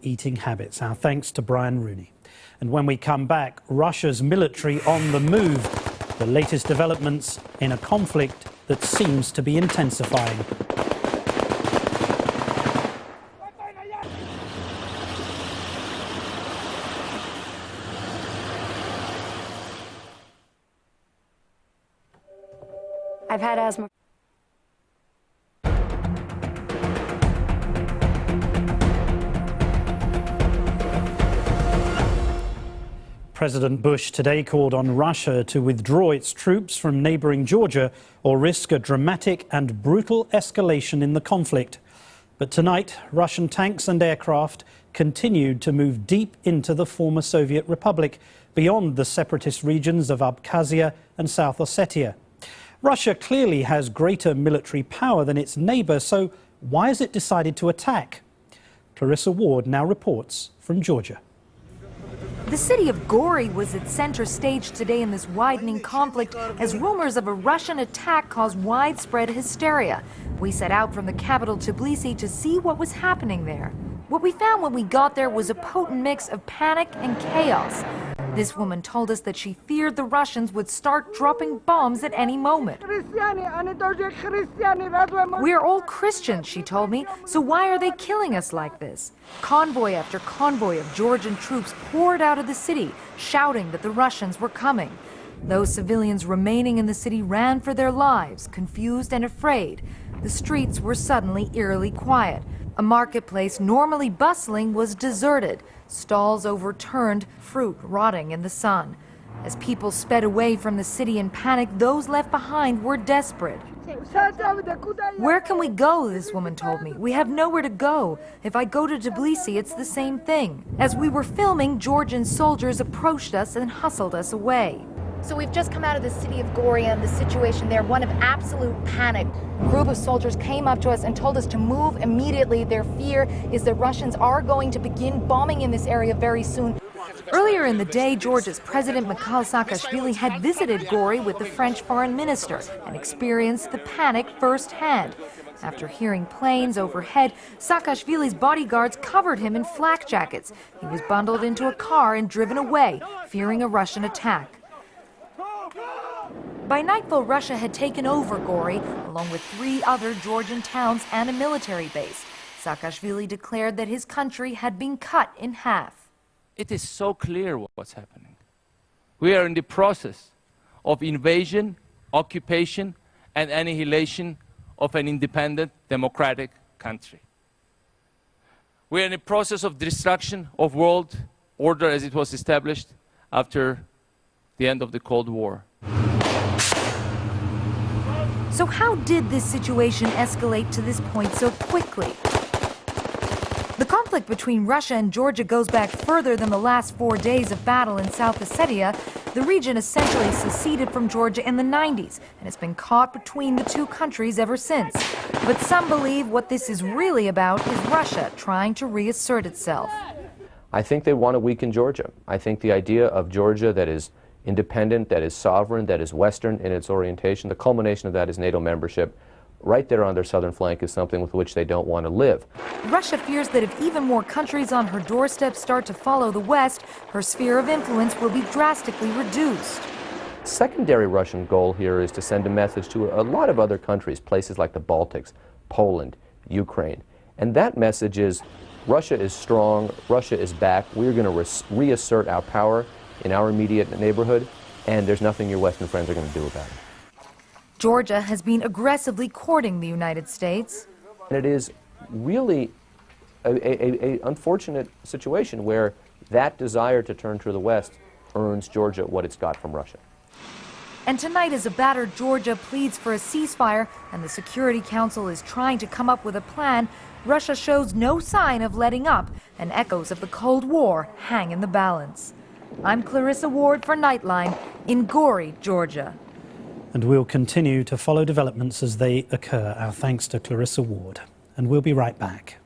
eating habits. Our thanks to Brian Rooney. And when we come back, Russia's military on the move. The latest developments in a conflict that seems to be intensifying. I've had asthma. President Bush today called on Russia to withdraw its troops from neighbouring Georgia or risk a dramatic and brutal escalation in the conflict. But tonight, Russian tanks and aircraft continued to move deep into the former Soviet Republic, beyond the separatist regions of Abkhazia and South Ossetia. Russia clearly has greater military power than its neighbour, so why has it decided to attack? Clarissa Ward now reports from Georgia. The city of Gori was at center stage today in this widening conflict as rumors of a Russian attack caused widespread hysteria. We set out from the capital Tbilisi to see what was happening there. What we found when we got there was a potent mix of panic and chaos. This woman told us that she feared the Russians would start dropping bombs at any moment. We're all Christians, she told me, so why are they killing us like this? Convoy after convoy of Georgian troops poured out of the city, shouting that the Russians were coming. Those civilians remaining in the city ran for their lives, confused and afraid. The streets were suddenly eerily quiet. A marketplace normally bustling was deserted, stalls overturned, fruit rotting in the sun. As people sped away from the city in panic, those left behind were desperate. Where can we go, this woman told me. We have nowhere to go. If I go to Tbilisi, it's the same thing. As we were filming, Georgian soldiers approached us and hustled us away. So we've just come out of the city of Gori and the situation there, one of absolute panic. A group of soldiers came up to us and told us to move immediately. Their fear is that Russians are going to begin bombing in this area very soon. Earlier in the day, Georgia's President Mikhail Saakashvili had visited Gori with the French foreign minister and experienced the panic firsthand. After hearing planes overhead, Saakashvili's bodyguards covered him in flak jackets. He was bundled into a car and driven away, fearing a Russian attack. By nightfall, Russia had taken over Gori, along with 3 other Georgian towns and a military base. Saakashvili declared that his country had been cut in half. It is so clear what's happening. We are in the process of invasion, occupation, and annihilation of an independent, democratic country. We are in the process of destruction of world order as it was established after the end of the Cold War. So how did this situation escalate to this point so quickly? The conflict between Russia and Georgia goes back further than the last 4 days of battle in South Ossetia. The region essentially seceded from Georgia in the 90s, and it's been caught between the two countries ever since. But some believe what this is really about is Russia trying to reassert itself. I think they want to weaken Georgia. I think the idea of Georgia that is independent, that is sovereign, that is Western in its orientation, the culmination of that is NATO membership, right there on their southern flank is something with which they don't want to live. Russia fears that if even more countries on her doorstep start to follow the West, her sphere of influence will be drastically reduced. Secondary Russian goal here is to send a message to a lot of other countries, places like the Baltics, Poland, Ukraine. And that message is, Russia is strong, Russia is back, we're going to reassert our power in our immediate neighborhood, and there's nothing your Western friends are going to do about it. Georgia has been aggressively courting the United States. And it is really an unfortunate situation where that desire to turn to the West earns Georgia what it's got from Russia. And tonight, as a battered Georgia pleads for a ceasefire and the Security Council is trying to come up with a plan, Russia shows no sign of letting up, and echoes of the Cold War hang in the balance. I'm Clarissa Ward for Nightline in Gori, Georgia. And we'll continue to follow developments as they occur. Our thanks to Clarissa Ward. And we'll be right back.